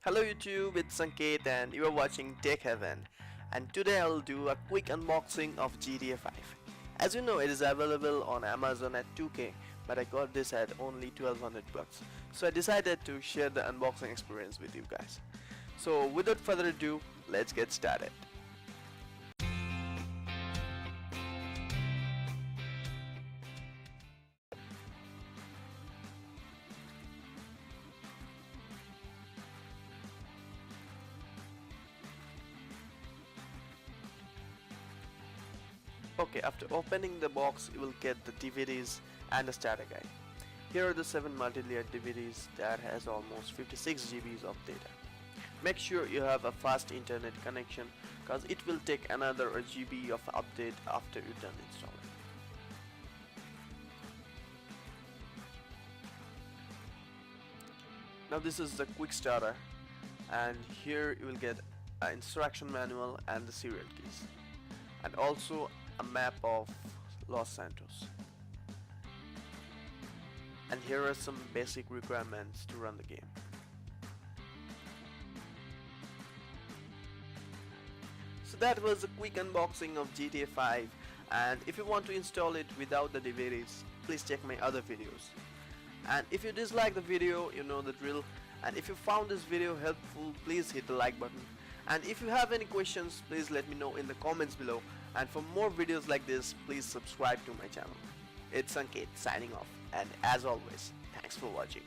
Hello YouTube, it's Sanket and you are watching TechHeaven, and today I'll do a quick unboxing of GTA 5. As you know, it is available on Amazon at 2K, but I got this at only 1200 bucks. So I decided to share the unboxing experience with you guys. So without further ado, let's get started. Okay, after opening the box, you will get the DVDs and a starter guide. Here are the 7 multi-layered DVDs that has almost 56 GBs of data. Make sure you have a fast internet connection because it will take another GB of update after you're done installing. Now this is the quick starter, and here you will get an instruction manual and the serial keys, and also a map of Los Santos. And here are some basic requirements to run the game. So that was a quick unboxing of GTA 5, and if you want to install it without the DVDs, please check my other videos. And if you dislike the video, you know the drill, and if you found this video helpful, please hit the like button. And if you have any questions, please let me know in the comments below, and for more videos like this, please subscribe to my channel. It's Sanket signing off, and as always, thanks for watching.